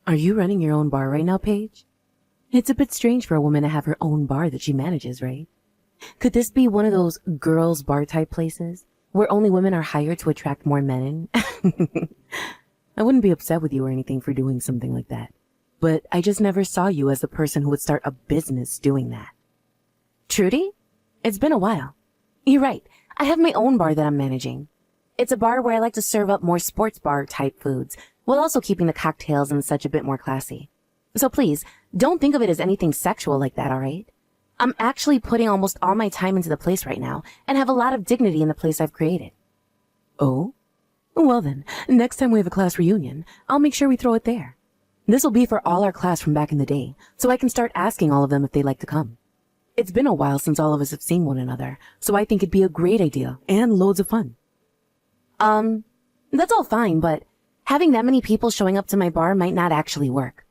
Are you running your own bar right now, Paige? It's a bit strange for a woman to have her own bar that she manages, right? Could this be one of those girls' bar type places where only women are hired to attract more men in? I wouldn't be upset with you or anything for doing something like that, but I just never saw you as the person who would start a business doing that. Trudy? It's been a while. You're right. I have my own bar that I'm managing. It's a bar where I like to serve up more sports bar type foods, while also keeping the cocktails and such a bit more classy. So please, don't think of it as anything sexual like that, alright? I'm actually putting almost all my time into the place right now, and have a lot of dignity in the place I've created. Oh? Well then, next time we have a class reunion, I'll make sure we throw it there. This'll be for all our class from back in the day, so I can start asking all of them if they'd like to come. It's been a while since all of us have seen one another, so I think it'd be a great idea, and loads of fun. That's all fine, but having that many people showing up to my bar might not actually work.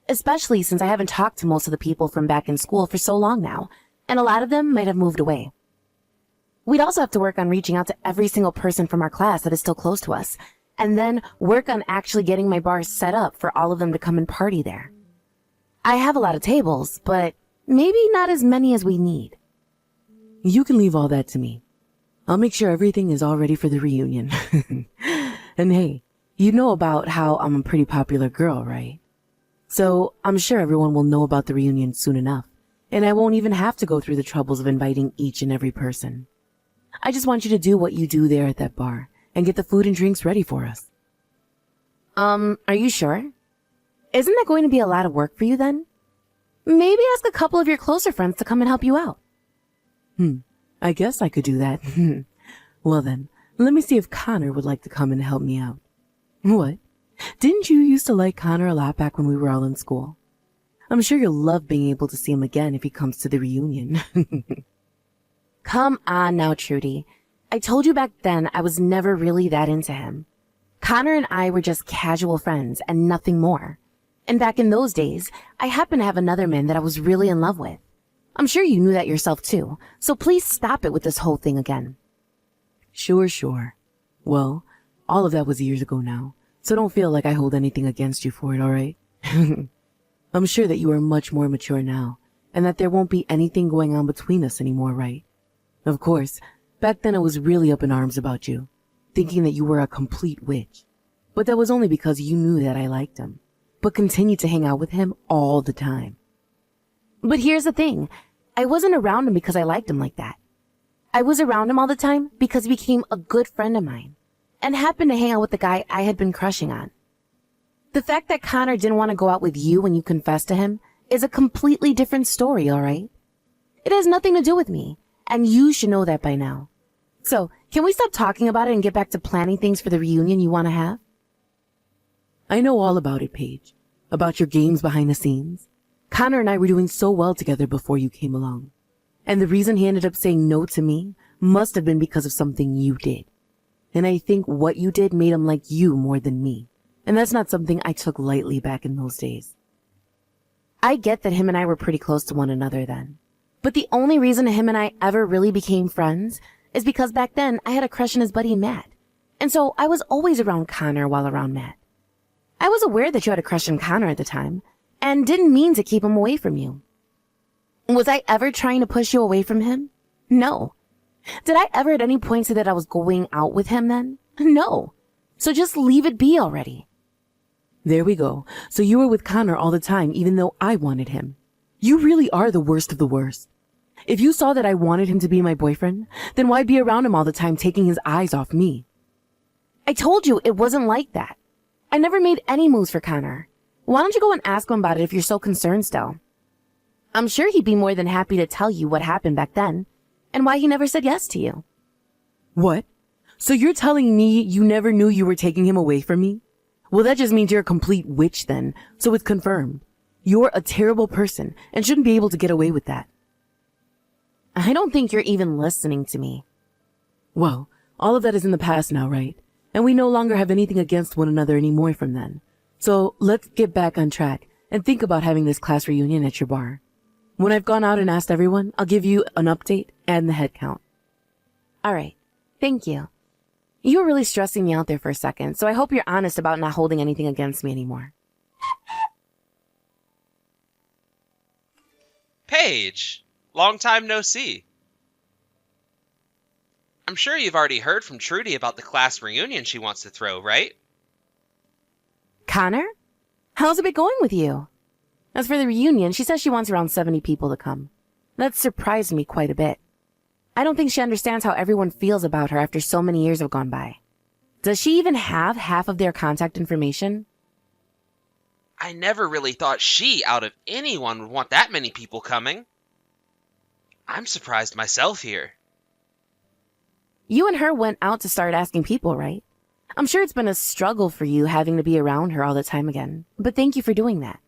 Especially since I haven't talked to most of the people from back in school for so long now, and a lot of them might have moved away. We'd also have to work on reaching out to every single person from our class that is still close to us, and then work on actually getting my bar set up for all of them to come and party there. I have a lot of tables, but maybe not as many as we need. You can leave all that to me. I'll make sure everything is all ready for the reunion. And hey, you know about how I'm a pretty popular girl, right? So I'm sure everyone will know about the reunion soon enough, and I won't even have to go through the troubles of inviting each and every person. I just want you to do what you do there at that bar and get the food and drinks ready for us. Are you sure? Isn't that going to be a lot of work for you then? Maybe ask a couple of your closer friends to come and help you out. I guess I could do that. Well then, let me see if Connor would like to come and help me out. What? Didn't you used to like Connor a lot back when we were all in school? I'm sure you'll love being able to see him again if he comes to the reunion. Come on now, Trudy. I told you back then I was never really that into him. Connor and I were just casual friends and nothing more. And back in those days, I happened to have another man that I was really in love with. I'm sure you knew that yourself too, so please stop it with this whole thing again. Sure. Well, all of that was years ago now, so don't feel like I hold anything against you for it, alright? I'm sure that you are much more mature now, and that there won't be anything going on between us anymore, right? Of course, back then I was really up in arms about you, thinking that you were a complete witch. But that was only because you knew that I liked him, but continued to hang out with him all the time. But here's the thing, I wasn't around him because I liked him like that. I was around him all the time because he became a good friend of mine, and happened to hang out with the guy I had been crushing on. The fact that Connor didn't want to go out with you when you confessed to him is a completely different story, alright? It has nothing to do with me, and you should know that by now. So, can we stop talking about it and get back to planning things for the reunion you want to have? I know all about it, Paige. About your games behind the scenes. Connor and I were doing so well together before you came along. And the reason he ended up saying no to me must have been because of something you did. And I think what you did made him like you more than me. And that's not something I took lightly back in those days. I get that him and I were pretty close to one another then. But the only reason him and I ever really became friends is because back then I had a crush on his buddy Matt. And so I was always around Connor while around Matt. I was aware that you had a crush on Connor at the time, and didn't mean to keep him away from you. Was I ever trying to push you away from him? No. Did I ever at any point say that I was going out with him then? No. So just leave it be already. There we go. So you were with Connor all the time even though I wanted him. You really are the worst of the worst. If you saw that I wanted him to be my boyfriend, then why be around him all the time taking his eyes off me? I told you it wasn't like that. I never made any moves for Connor. Why don't you go and ask him about it if you're so concerned still? I'm sure he'd be more than happy to tell you what happened back then, and why he never said yes to you. What? So you're telling me you never knew you were taking him away from me? Well, that just means you're a complete witch then, so it's confirmed. You're a terrible person and shouldn't be able to get away with that. I don't think you're even listening to me. Well, all of that is in the past now, right? And we no longer have anything against one another anymore from then. So let's get back on track and think about having this class reunion at your bar. When I've gone out and asked everyone, I'll give you an update and the head count. Alright, thank you. You were really stressing me out there for a second, so I hope you're honest about not holding anything against me anymore. Paige, long time no see. I'm sure you've already heard from Trudy about the class reunion she wants to throw, right? Connor? How's it been going with you? As for the reunion, she says she wants around 70 people to come. That surprised me quite a bit. I don't think she understands how everyone feels about her after so many years have gone by. Does she even have half of their contact information? I never really thought she, out of anyone, would want that many people coming. I'm surprised myself here. You and her went out to start asking people, right? I'm sure it's been a struggle for you having to be around her all the time again, but thank you for doing that.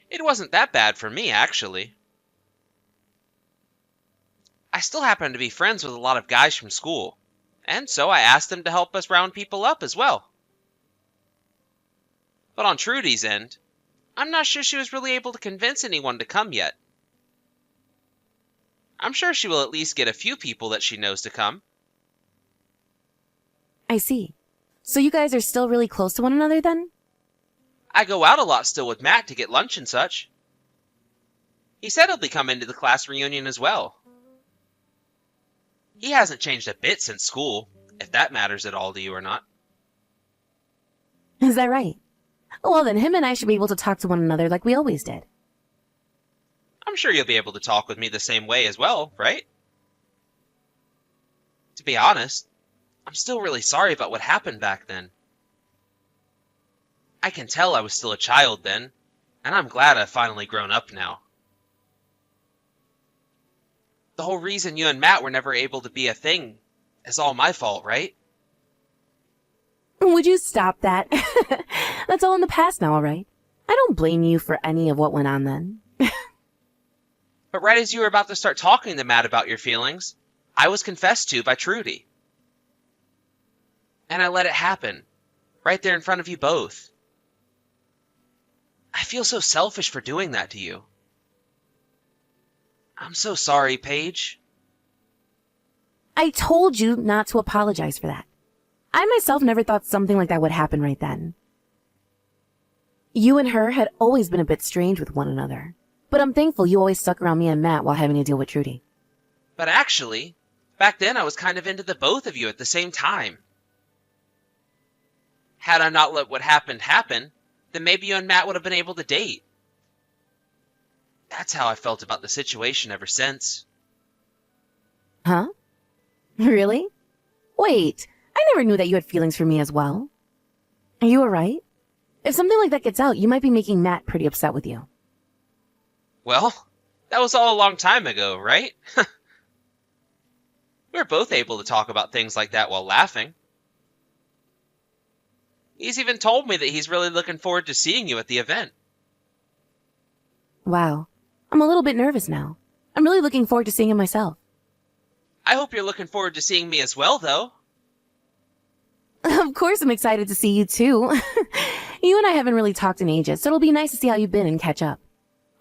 It wasn't that bad for me, actually. I still happen to be friends with a lot of guys from school, and so I asked them to help us round people up as well. But on Trudy's end, I'm not sure she was really able to convince anyone to come yet. I'm sure she will at least get a few people that she knows to come. I see. So you guys are still really close to one another then? I go out a lot still with Matt to get lunch and such. He said he'll be coming to the class reunion as well. He hasn't changed a bit since school, if that matters at all to you or not. Is that right? Well then, him and I should be able to talk to one another like we always did. I'm sure you'll be able to talk with me the same way as well, right? To be honest, I'm still really sorry about what happened back then. I can tell I was still a child then, and I'm glad I've finally grown up now. The whole reason you and Matt were never able to be a thing is all my fault, right? Would you stop that? That's all in the past now, alright? I don't blame you for any of what went on then. But right as you were about to start talking to Matt about your feelings, I was confessed to by Trudy. And I let it happen, right there in front of you both. I feel so selfish for doing that to you. I'm so sorry, Paige. I told you not to apologize for that. I myself never thought something like that would happen right then. You and her had always been a bit strange with one another, but I'm thankful you always stuck around me and Matt while having to deal with Trudy. But actually, back then I was kind of into the both of you at the same time. Had I not let what happened happen, then maybe you and Matt would have been able to date. That's how I felt about the situation ever since. Huh? Really? Wait, I never knew that you had feelings for me as well. Are you alright? If something like that gets out, you might be making Matt pretty upset with you. Well, that was all a long time ago, right? We were both able to talk about things like that while laughing. He's even told me that he's really looking forward to seeing you at the event. Wow. I'm a little bit nervous now. I'm really looking forward to seeing him myself. I hope you're looking forward to seeing me as well, though. Of course I'm excited to see you too. You and I haven't really talked in ages, so it'll be nice to see how you've been and catch up.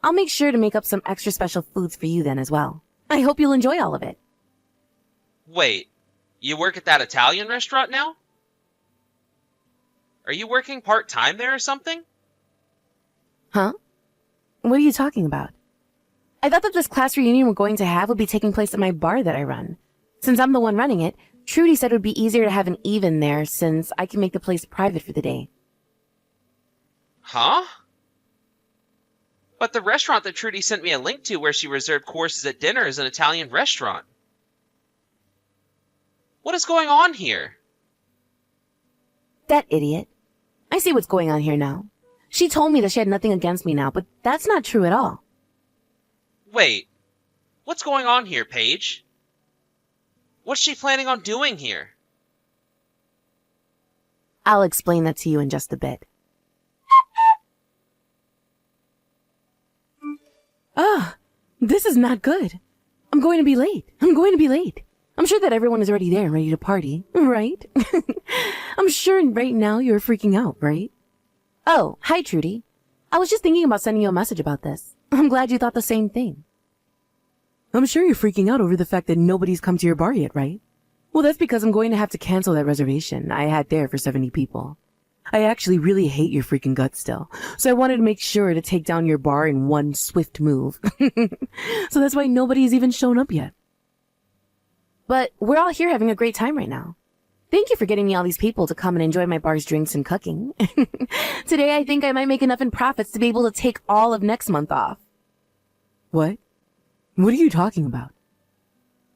I'll make sure to make up some extra special foods for you then as well. I hope you'll enjoy all of it. Wait, you work at that Italian restaurant now? Are you working part-time there or something? Huh? What are you talking about? I thought that this class reunion we're going to have would be taking place at my bar that I run. Since I'm the one running it, Trudy said it would be easier to have an even there since I can make the place private for the day. Huh? But the restaurant that Trudy sent me a link to where she reserved courses at dinner is an Italian restaurant. What is going on here? That idiot. I see what's going on here now. She told me that she had nothing against me now, but that's not true at all. Wait, what's going on here, Paige? What's she planning on doing here? I'll explain that to you in just a bit. Ah, this is not good. I'm going to be late. I'm sure that everyone is already there and ready to party, right? I'm sure right now you're freaking out, right? Oh, hi, Trudy. I was just thinking about sending you a message about this. I'm glad you thought the same thing. I'm sure you're freaking out over the fact that nobody's come to your bar yet, right? Well, that's because I'm going to have to cancel that reservation I had there for 70 people. I actually really hate your freaking guts still, so I wanted to make sure to take down your bar in one swift move. So that's why nobody's even shown up yet. But we're all here having a great time right now. Thank you for getting me all these people to come and enjoy my bar's drinks and cooking. Today I think I might make enough in profits to be able to take all of next month off. What? What are you talking about?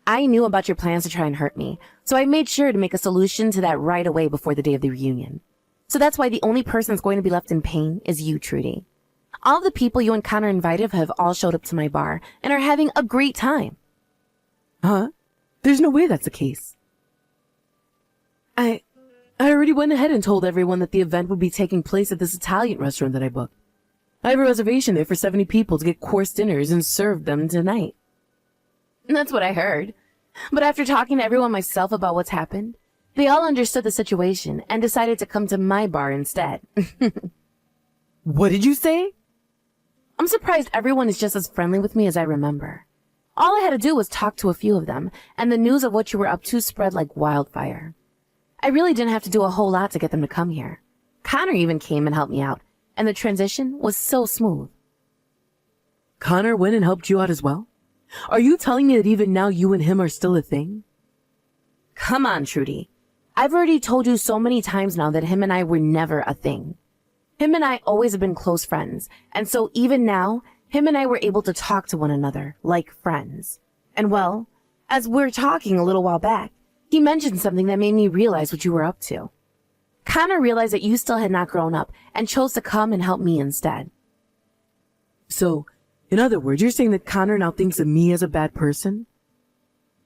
I knew about your plans to try and hurt me, so I made sure to make a solution to that right away before the day of the reunion. So that's why the only person that's going to be left in pain is you, Trudy. All of the people you and Connor invited have all showed up to my bar and are having a great time. Huh? There's no way that's the case. I already went ahead and told everyone that the event would be taking place at this Italian restaurant that I booked. I have a reservation there for 70 people to get course dinners and serve them tonight. That's what I heard. But after talking to everyone myself about what's happened, they all understood the situation and decided to come to my bar instead. What did you say? I'm surprised everyone is just as friendly with me as I remember. All I had to do was talk to a few of them, and the news of what you were up to spread like wildfire. I really didn't have to do a whole lot to get them to come here. Connor even came and helped me out, and the transition was so smooth. Connor went and helped you out as well? Are you telling me that even now you and him are still a thing? Come on, Trudy. I've already told you so many times now that him and I were never a thing. Him and I always have been close friends, and so even now, him and I were able to talk to one another like friends. And well, as we were talking a little while back, he mentioned something that made me realize what you were up to. Connor realized that you still had not grown up and chose to come and help me instead. So, in other words, you're saying that Connor now thinks of me as a bad person?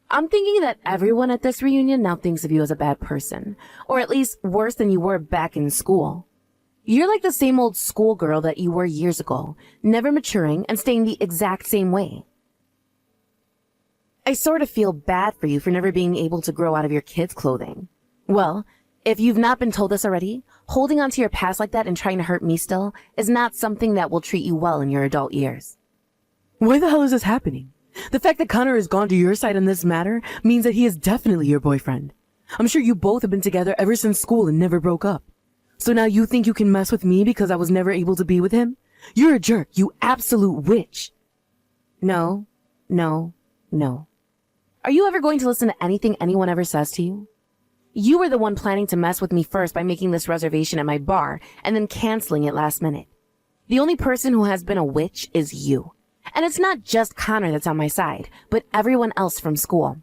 I'm thinking that everyone at this reunion now thinks of you as a bad person, or at least worse than you were back in school. You're like the same old schoolgirl that you were years ago, never maturing and staying the exact same way. I sort of feel bad for you for never being able to grow out of your kids' clothing. Well, if you've not been told this already, holding on to your past like that and trying to hurt me still is not something that will treat you well in your adult years. Why the hell is this happening? The fact that Connor has gone to your side on this matter means that he is definitely your boyfriend. I'm sure you both have been together ever since school and never broke up. So now you think you can mess with me because I was never able to be with him? You're a jerk, you absolute witch. No. Are you ever going to listen to anything anyone ever says to you? You were the one planning to mess with me first by making this reservation at my bar and then canceling it last minute. The only person who has been a witch is you. And it's not just Connor that's on my side, but everyone else from school.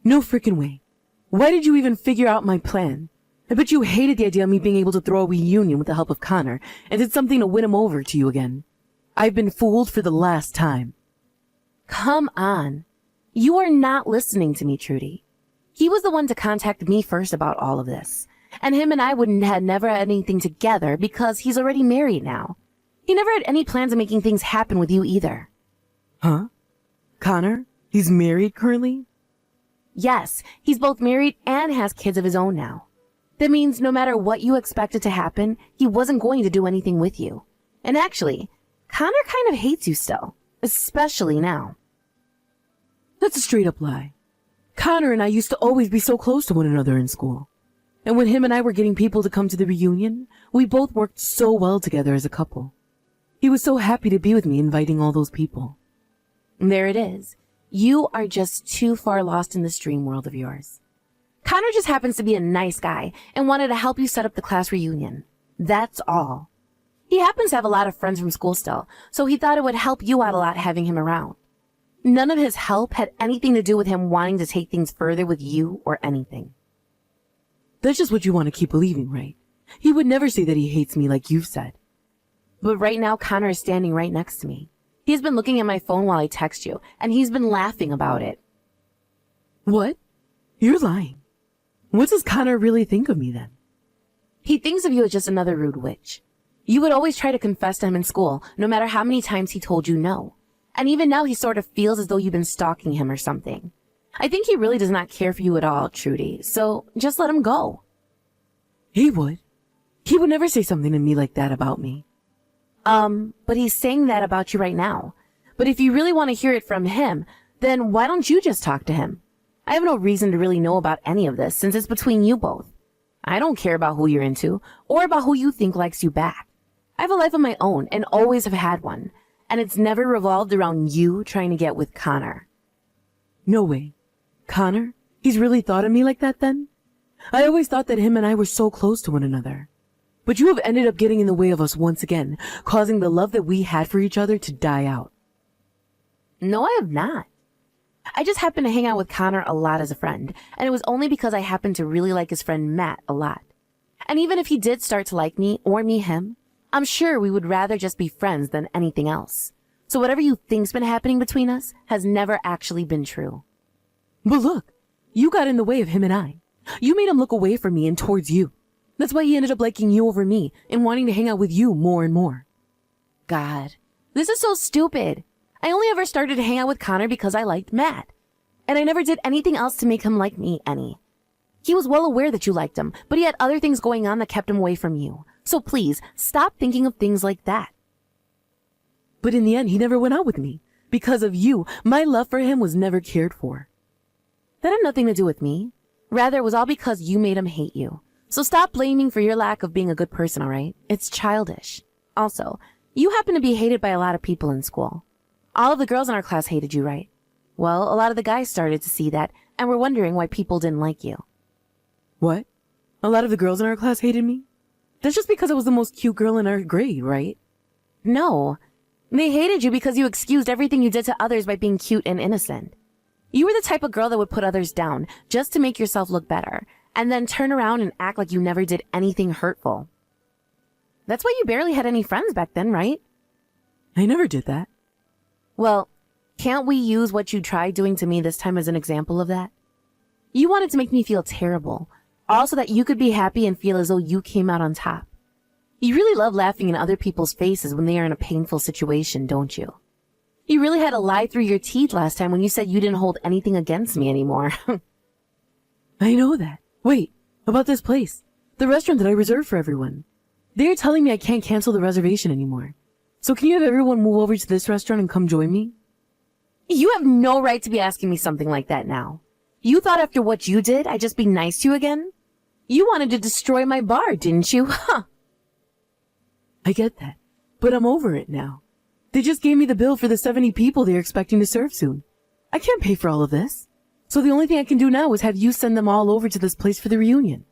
No frickin' way. Why did you even figure out my plan? I bet you hated the idea of me being able to throw a reunion with the help of Connor and did something to win him over to you again. I've been fooled for the last time. Come on. You are not listening to me, Trudy. He was the one to contact me first about all of this. And him and I wouldn't have never had anything together because he's already married now. He never had any plans of making things happen with you either. Huh? Connor? He's married currently? Yes, he's both married and has kids of his own now. That means no matter what you expected to happen, he wasn't going to do anything with you. And actually, Connor kind of hates you still, especially now. That's a straight up lie. Connor and I used to always be so close to one another in school. And when him and I were getting people to come to the reunion, we both worked so well together as a couple. He was so happy to be with me inviting all those people. There it is. You are just too far lost in this dream world of yours. Connor just happens to be a nice guy and wanted to help you set up the class reunion. That's all. He happens to have a lot of friends from school still, so he thought it would help you out a lot having him around. None of his help had anything to do with him wanting to take things further with you or anything. That's just what you want to keep believing, right? He would never say that he hates me like you've said. But right now, Connor is standing right next to me. He's been looking at my phone while I text you, and he's been laughing about it. What? You're lying. What does Connor really think of me then? He thinks of you as just another rude witch. You would always try to confess to him in school, no matter how many times he told you no. And even now he sort of feels as though you've been stalking him or something. I think he really does not care for you at all, Trudy, so just let him go. He would. He would never say something to me like that about me. But he's saying that about you right now. But if you really want to hear it from him, then why don't you just talk to him? I have no reason to really know about any of this since it's between you both. I don't care about who you're into or about who you think likes you back. I have a life of my own and always have had one, and it's never revolved around you trying to get with Connor. No way. Connor? He's really thought of me like that then? I always thought that him and I were so close to one another. But you have ended up getting in the way of us once again, causing the love that we had for each other to die out. No, I have not. I just happen to hang out with Connor a lot as a friend, and it was only because I happened to really like his friend Matt a lot. And even if he did start to like me or me him, I'm sure we would rather just be friends than anything else. So whatever you think's been happening between us has never actually been true. But look, you got in the way of him and I. You made him look away from me and towards you. That's why he ended up liking you over me and wanting to hang out with you more and more. God, this is so stupid. I only ever started to hang out with Connor because I liked Matt. And I never did anything else to make him like me any. He was well aware that you liked him, but he had other things going on that kept him away from you. So please, stop thinking of things like that. But in the end, he never went out with me. Because of you, my love for him was never cared for. That had nothing to do with me. Rather, it was all because you made him hate you. So stop blaming for your lack of being a good person, all right? It's childish. Also, you happen to be hated by a lot of people in school. All of the girls in our class hated you, right? Well, a lot of the guys started to see that and were wondering why people didn't like you. What? A lot of the girls in our class hated me? That's just because I was the most cute girl in our grade, right? No. They hated you because you excused everything you did to others by being cute and innocent. You were the type of girl that would put others down just to make yourself look better, and then turn around and act like you never did anything hurtful. That's why you barely had any friends back then, right? I never did that. Well, can't we use what you tried doing to me this time as an example of that? You wanted to make me feel terrible, all so that you could be happy and feel as though you came out on top. You really love laughing in other people's faces when they are in a painful situation, don't you? You really had to lie through your teeth last time when you said you didn't hold anything against me anymore. I know that. Wait, about this place. The restaurant that I reserved for everyone. They're telling me I can't cancel the reservation anymore. So can you have everyone move over to this restaurant and come join me? You have no right to be asking me something like that now. You thought after what you did, I'd just be nice to you again? You wanted to destroy my bar, didn't you? Huh. I get that, but I'm over it now. They just gave me the bill for the 70 people they're expecting to serve soon. I can't pay for all of this. So the only thing I can do now is have you send them all over to this place for the reunion.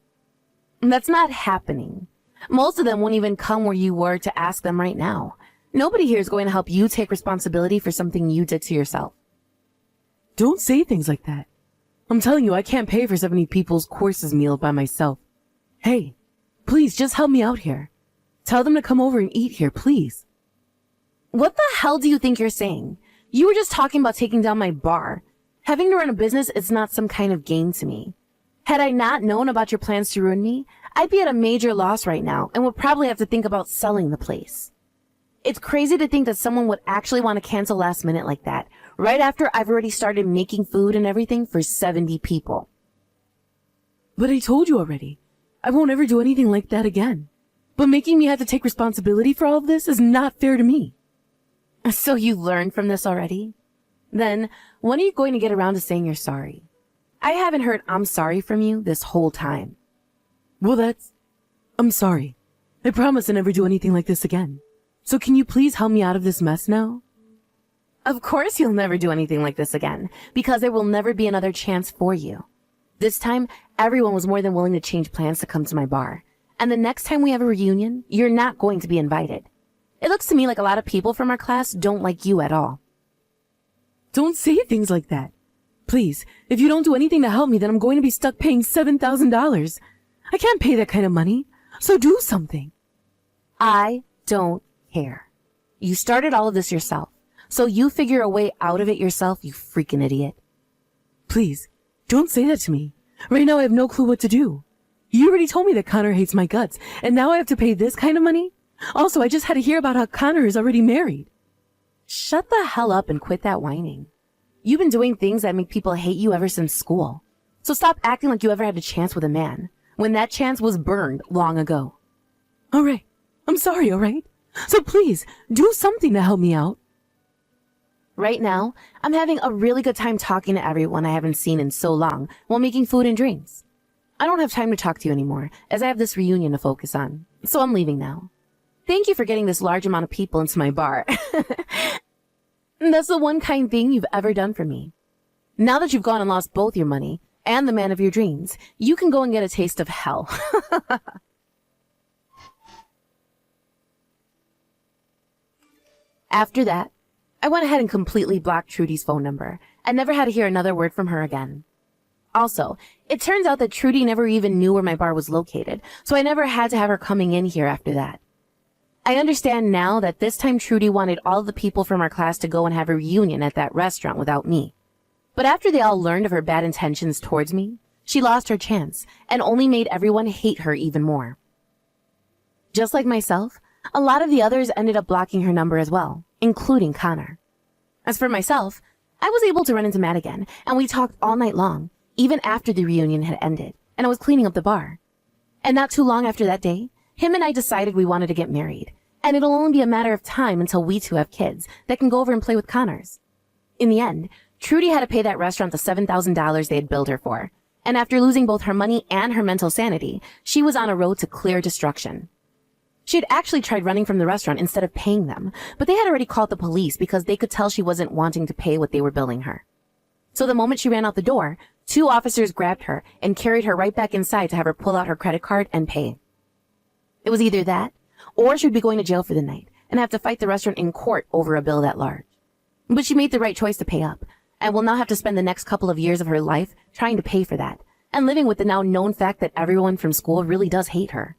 That's not happening. Most of them won't even come where you were to ask them right now. Nobody here is going to help you take responsibility for something you did to yourself. Don't say things like that. I'm telling you, I can't pay for 70 people's courses meal by myself. Hey, please just help me out here. Tell them to come over and eat here, please. What the hell do you think you're saying? You were just talking about taking down my bar. Having to run a business is not some kind of game to me. Had I not known about your plans to ruin me, I'd be at a major loss right now and would probably have to think about selling the place. It's crazy to think that someone would actually want to cancel last minute like that, right after I've already started making food and everything for 70 people. But I told you already. I won't ever do anything like that again. But making me have to take responsibility for all of this is not fair to me. So you learned from this already? Then, when are you going to get around to saying you're sorry? I haven't heard I'm sorry from you this whole time. Well, I'm sorry. I promise to never do anything like this again. So can you please help me out of this mess now? Of course you'll never do anything like this again, because there will never be another chance for you. This time, everyone was more than willing to change plans to come to my bar. And the next time we have a reunion, you're not going to be invited. It looks to me like a lot of people from our class don't like you at all. Don't say things like that. Please, if you don't do anything to help me, then I'm going to be stuck paying $7,000. I can't pay that kind of money, so do something. I don't care. You started all of this yourself, so you figure a way out of it yourself, you freaking idiot. Please, don't say that to me. Right now I have no clue what to do. You already told me that Connor hates my guts, and now I have to pay this kind of money? Also, I just had to hear about how Connor is already married. Shut the hell up and quit that whining. You've been doing things that make people hate you ever since school. So stop acting like you ever had a chance with a man, when that chance was burned long ago. All right. I'm sorry, all right? So please, do something to help me out. Right now, I'm having a really good time talking to everyone I haven't seen in so long while making food and drinks. I don't have time to talk to you anymore, as I have this reunion to focus on. So I'm leaving now. Thank you for getting this large amount of people into my bar. That's the one kind thing you've ever done for me. Now that you've gone and lost both your money and the man of your dreams, you can go and get a taste of hell. After that, I went ahead and completely blocked Trudy's phone number and never had to hear another word from her again. Also, it turns out that Trudy never even knew where my bar was located, so I never had to have her coming in here after that. I understand now that this time Trudy wanted all the people from our class to go and have a reunion at that restaurant without me. But after they all learned of her bad intentions towards me, she lost her chance and only made everyone hate her even more. Just like myself, a lot of the others ended up blocking her number as well, including Connor. As for myself, I was able to run into Matt again, and we talked all night long, even after the reunion had ended, and I was cleaning up the bar. And not too long after that day, him and I decided we wanted to get married, and it'll only be a matter of time until we two have kids that can go over and play with Connors. In the end, Trudy had to pay that restaurant the $7,000 they had billed her for, and after losing both her money and her mental sanity, she was on a road to clear destruction. She had actually tried running from the restaurant instead of paying them, but they had already called the police because they could tell she wasn't wanting to pay what they were billing her. So the moment she ran out the door, 2 officers grabbed her and carried her right back inside to have her pull out her credit card and pay. It was either that, or she would be going to jail for the night and have to fight the restaurant in court over a bill that large. But she made the right choice to pay up, and will now have to spend the next couple of years of her life trying to pay for that, and living with the now known fact that everyone from school really does hate her.